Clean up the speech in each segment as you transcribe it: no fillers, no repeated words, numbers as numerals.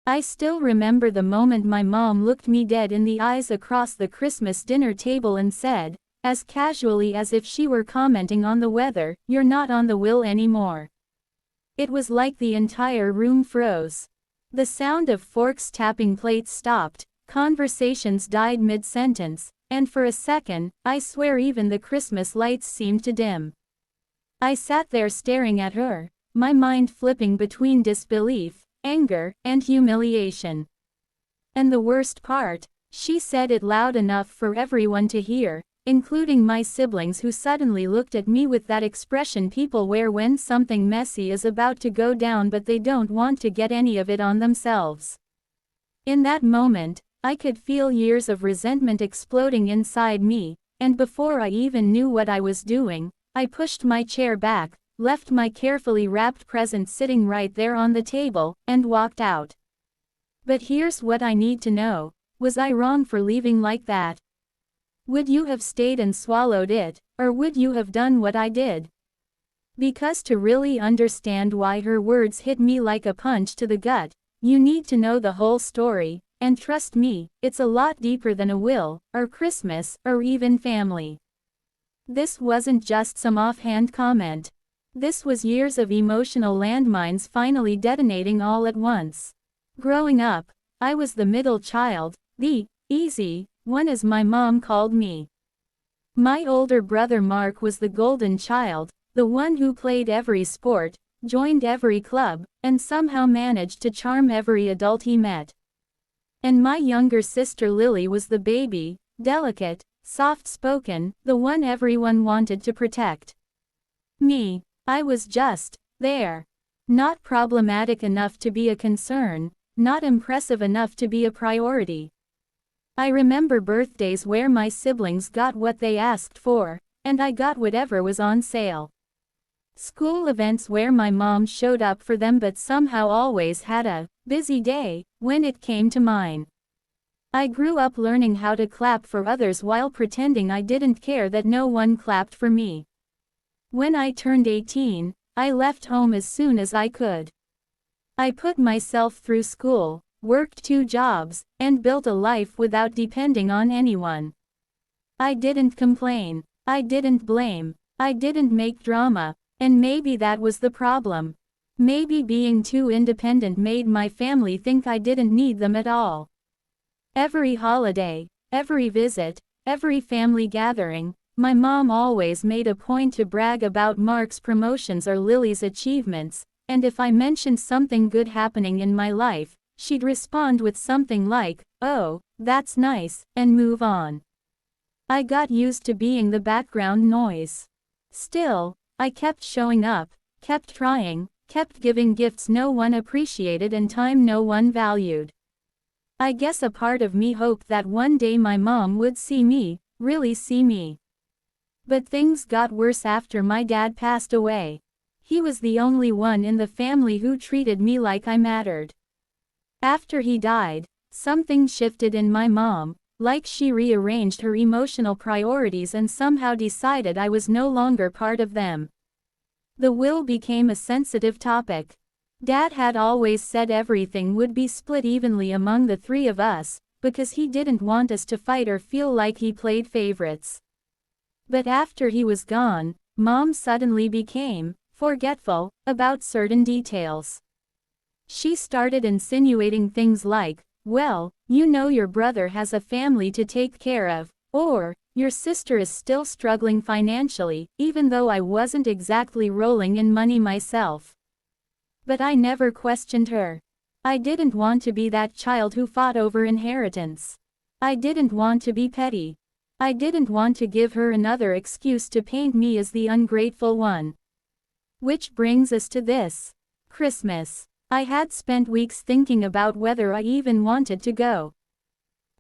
I still remember the moment my mom looked me dead in the eyes across the Christmas dinner table and said, as casually as if she were commenting on the weather, "You're not on the will anymore." It was like the entire room froze. The sound of forks tapping plates stopped, conversations died mid-sentence, and for a second, I swear even the Christmas lights seemed to dim. I sat there staring at her, my mind flipping between disbelief, anger, and humiliation. And the worst part, she said it loud enough for everyone to hear, including my siblings, who suddenly looked at me with that expression people wear when something messy is about to go down but they don't want to get any of it on themselves. In that moment, I could feel years of resentment exploding inside me, and before I even knew what I was doing, I pushed my chair back, left my carefully wrapped present sitting right there on the table, and walked out. But here's what I need to know: was I wrong for leaving like that? Would you have stayed and swallowed it, or would you have done what I did? Because to really understand why her words hit me like a punch to the gut, you need to know the whole story, and trust me, it's a lot deeper than a will, or Christmas, or even family. This wasn't just some offhand comment. This was years of emotional landmines finally detonating all at once. Growing up, I was the middle child, the easy one as my mom called me. My older brother Mark was the golden child, the one who played every sport, joined every club, and somehow managed to charm every adult he met. And my younger sister Lily was the baby, delicate, soft-spoken, the one everyone wanted to protect. Me, I was just there. Not problematic enough to be a concern, not impressive enough to be a priority. I remember birthdays where my siblings got what they asked for, and I got whatever was on sale. School events where my mom showed up for them but somehow always had a busy day when it came to mine. I grew up learning how to clap for others while pretending I didn't care that no one clapped for me. When I turned 18, I left home as soon as I could. I put myself through school, worked 2 jobs, and built a life without depending on anyone. I didn't complain. I didn't blame. I didn't make drama. And maybe that was the problem. Maybe being too independent made my family think I didn't need them at all. Every holiday, every visit, every family gathering, my mom always made a point to brag about Mark's promotions or Lily's achievements, and if I mentioned something good happening in my life, she'd respond with something like, "Oh, that's nice," and move on. I got used to being the background noise. Still, I kept showing up, kept trying, kept giving gifts no one appreciated and time no one valued. I guess a part of me hoped that one day my mom would see me, really see me. But things got worse after my dad passed away. He was the only one in the family who treated me like I mattered. After he died, something shifted in my mom, like she rearranged her emotional priorities and somehow decided I was no longer part of them. The will became a sensitive topic. Dad had always said everything would be split evenly among the 3 of us, because he didn't want us to fight or feel like he played favorites. But after he was gone, Mom suddenly became forgetful about certain details. She started insinuating things like, "Well, you know your brother has a family to take care of," or, "Your sister is still struggling financially," even though I wasn't exactly rolling in money myself. But I never questioned her. I didn't want to be that child who fought over inheritance. I didn't want to be petty. I didn't want to give her another excuse to paint me as the ungrateful one. Which brings us to this Christmas. I had spent weeks thinking about whether I even wanted to go.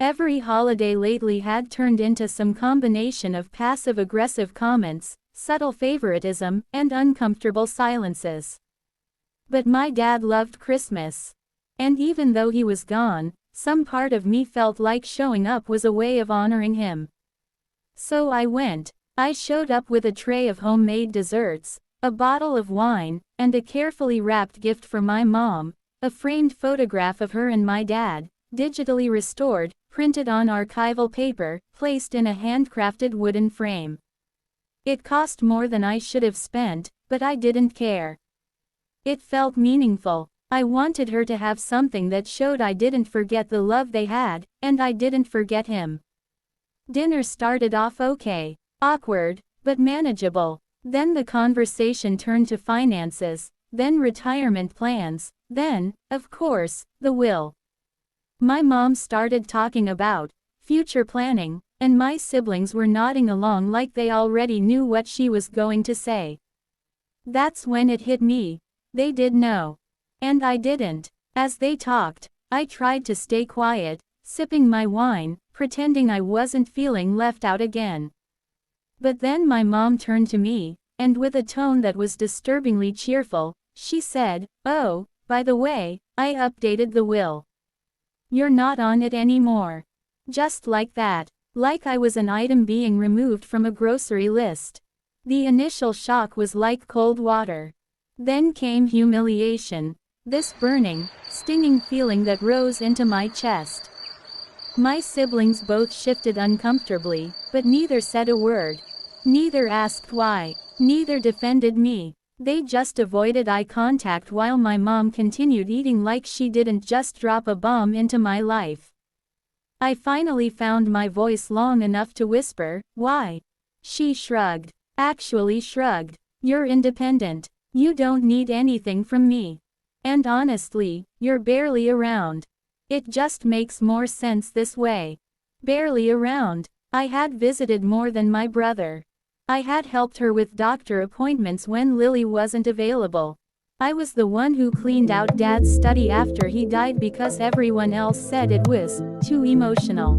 Every holiday lately had turned into some combination of passive-aggressive comments, subtle favoritism, and uncomfortable silences. But my dad loved Christmas. And even though he was gone, some part of me felt like showing up was a way of honoring him. So I went. I showed up with a tray of homemade desserts, a bottle of wine, and a carefully wrapped gift for my mom, A framed photograph of her and my dad, digitally restored, printed on archival paper, placed in a handcrafted wooden frame. It cost more than I should have spent, but I didn't care. It felt meaningful. I wanted her to have something that showed I didn't forget the love they had, and I didn't forget him. Dinner started off okay. Awkward, but manageable. Then the conversation turned to finances, then retirement plans, then, of course, the will. My mom started talking about future planning, and my siblings were nodding along like they already knew what she was going to say. That's when it hit me. They did know. And I didn't. As they talked, I tried to stay quiet, sipping my wine, pretending I wasn't feeling left out again. But then my mom turned to me, and with a tone that was disturbingly cheerful, she said, "Oh, by the way, I updated the will. You're not on it anymore." Just like that. Like I was an item being removed from a grocery list. The initial shock was like cold water. Then came humiliation. This burning, stinging feeling that rose into my chest. My siblings both shifted uncomfortably, but neither said a word. Neither asked why. Neither defended me. They just avoided eye contact while my mom continued eating like she didn't just drop a bomb into my life. I finally found my voice long enough to whisper, "Why?" She shrugged. Actually shrugged. "You're independent. You don't need anything from me. And honestly, you're barely around. It just makes more sense this way." Barely around. I had visited more than my brother. I had helped her with doctor appointments when Lily wasn't available. I was the one who cleaned out Dad's study after he died because everyone else said it was too emotional.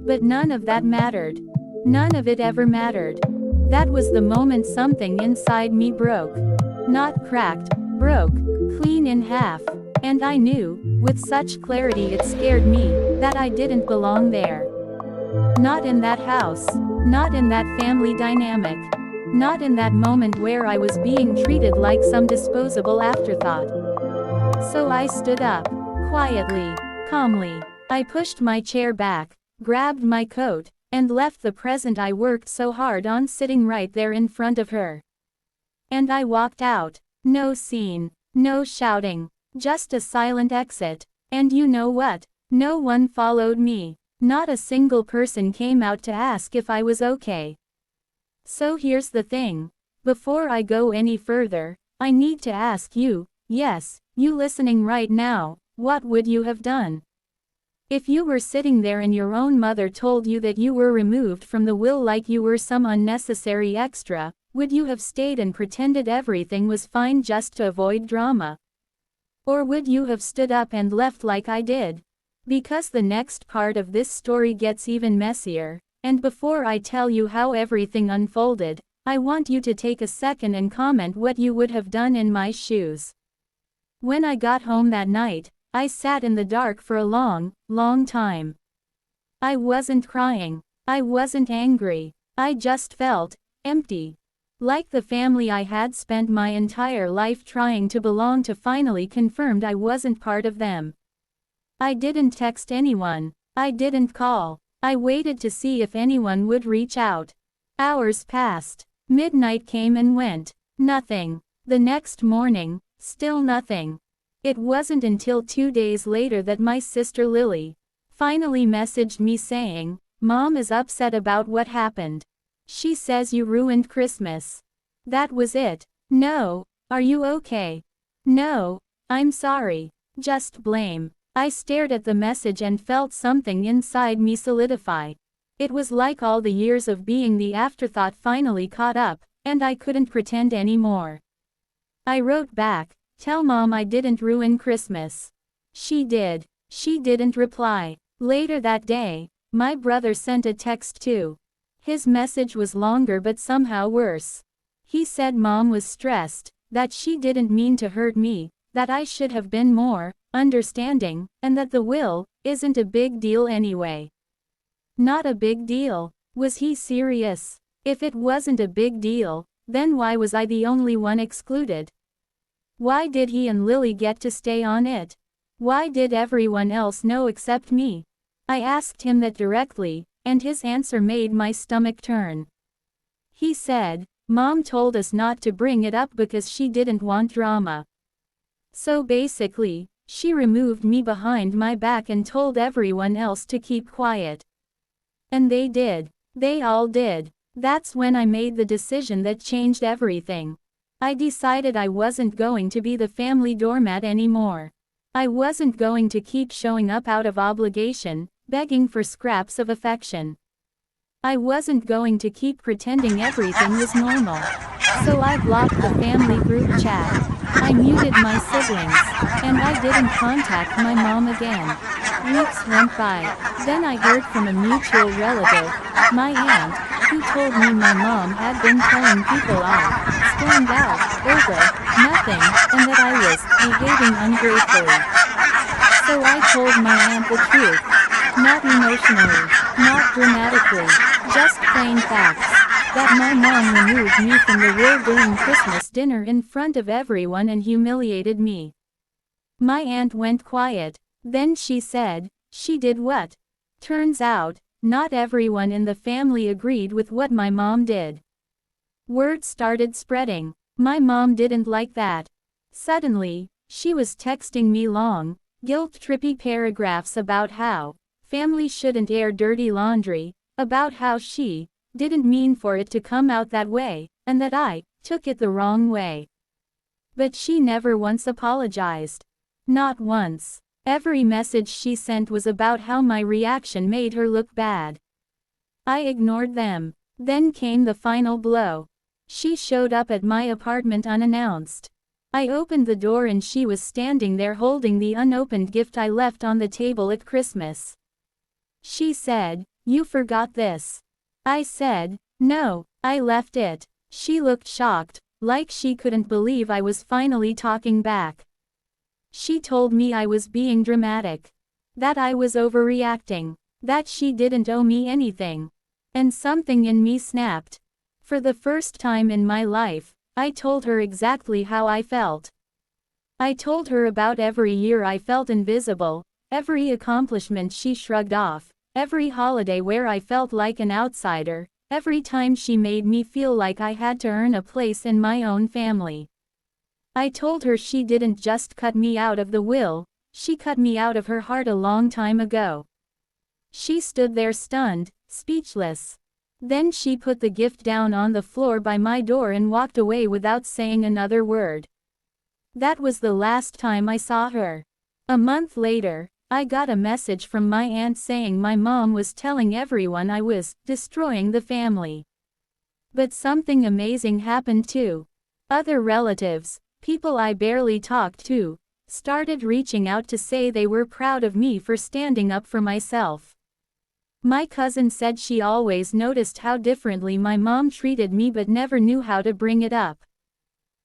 But none of that mattered. None of it ever mattered. That was the moment something inside me broke. Not cracked, broke, clean in half. And I knew, with such clarity it scared me, that I didn't belong there. Not in that house. Not in that family dynamic. Not in that moment where I was being treated like some disposable afterthought. So I stood up. Quietly. Calmly. I pushed my chair back, grabbed my coat, and left the present I worked so hard on sitting right there in front of her. And I walked out. No scene. No shouting. Just a silent exit. And you know what? No one followed me. Not a single person came out to ask if I was okay. So here's the thing. Before I go any further, I need to ask you, yes, you listening right now, what would you have done? If you were sitting there and your own mother told you that you were removed from the will like you were some unnecessary extra, would you have stayed and pretended everything was fine just to avoid drama? Or would you have stood up and left like I did? Because the next part of this story gets even messier, and before I tell you how everything unfolded, I want you to take a second and comment what you would have done in my shoes. When I got home that night, I sat in the dark for a long, long time. I wasn't crying. I wasn't angry. I just felt empty. Like the family I had spent my entire life trying to belong to finally confirmed I wasn't part of them. I didn't text anyone. I didn't call. I waited to see if anyone would reach out. Hours passed. Midnight came and went. Nothing. The next morning, still nothing. It wasn't until 2 days later that my sister Lily finally messaged me saying, "Mom is upset about what happened. She says you ruined Christmas." That was it. "No, are you okay?" "No, I'm sorry." Just blame. I stared at the message and felt something inside me solidify. It was like all the years of being the afterthought finally caught up, and I couldn't pretend anymore. I wrote back, "Tell Mom I didn't ruin Christmas." She did. She didn't reply. Later that day, my brother sent a text too. His message was longer but somehow worse. He said Mom was stressed, that she didn't mean to hurt me, that I should have been more understanding, and that the will isn't a big deal anyway. Not a big deal. Was he serious? If it wasn't a big deal, then why was I the only one excluded? Why did he and Lily get to stay on it? Why did everyone else know except me? I asked him that directly, and his answer made my stomach turn. He said, "Mom told us not to bring it up because she didn't want drama. So basically, she removed me behind my back and told everyone else to keep quiet." And they did. They all did. That's when I made the decision that changed everything. I decided I wasn't going to be the family doormat anymore. I wasn't going to keep showing up out of obligation, begging for scraps of affection. I wasn't going to keep pretending everything was normal. So I blocked the family group chat. I muted my siblings. And I didn't contact my mom again. Weeks went by. Then I heard from a mutual relative, my aunt, who told me my mom had been telling people I stormed out over nothing, and that I was behaving ungratefully. So I told my aunt the truth. Not emotionally, not dramatically, just plain facts. That my mom removed me from the world during Christmas dinner in front of everyone and humiliated me. My aunt went quiet. Then she said, "She did what?" Turns out, not everyone in the family agreed with what my mom did. Word started spreading. My mom didn't like that. Suddenly, she was texting me long, guilt-trippy paragraphs about how family shouldn't air dirty laundry, about how she didn't mean for it to come out that way, and that I took it the wrong way. But she never once apologized. Not once. Every message she sent was about how my reaction made her look bad. I ignored them. Then came the final blow. She showed up at my apartment unannounced. I opened the door and she was standing there holding the unopened gift I left on the table at Christmas. She said, "You forgot this." I said, "No, I left it." She looked shocked, like she couldn't believe I was finally talking back. She told me I was being dramatic. That I was overreacting. That she didn't owe me anything. And something in me snapped. For the first time in my life, I told her exactly how I felt. I told her about every year I felt invisible, every accomplishment she shrugged off, every holiday where I felt like an outsider, every time she made me feel like I had to earn a place in my own family. I told her she didn't just cut me out of the will, she cut me out of her heart a long time ago. She stood there stunned, speechless. Then she put the gift down on the floor by my door and walked away without saying another word. That was the last time I saw her. A month later, I got a message from my aunt saying my mom was telling everyone I was destroying the family. But something amazing happened too. Other relatives, people I barely talked to, started reaching out to say they were proud of me for standing up for myself. My cousin said she always noticed how differently my mom treated me but never knew how to bring it up.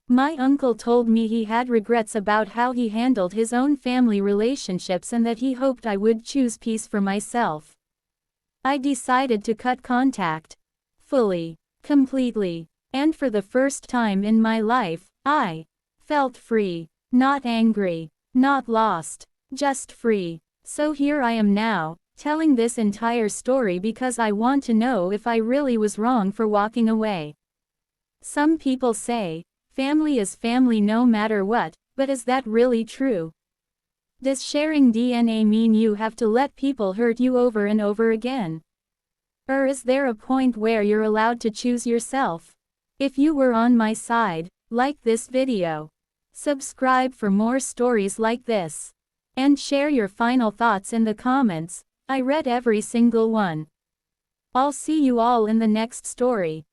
My uncle told me he had regrets about how he handled his own family relationships and that he hoped I would choose peace for myself. I decided to cut contact. Fully. Completely. And for the first time in my life, I felt free. Not angry. Not lost. Just free. So here I am now, telling this entire story because I want to know if I really was wrong for walking away. Some people say, family is family no matter what, but is that really true? Does sharing DNA mean you have to let people hurt you over and over again? Or is there a point where you're allowed to choose yourself? If you were on my side, like this video. Subscribe for more stories like this. And share your final thoughts in the comments. I read every single one. I'll see you all in the next story.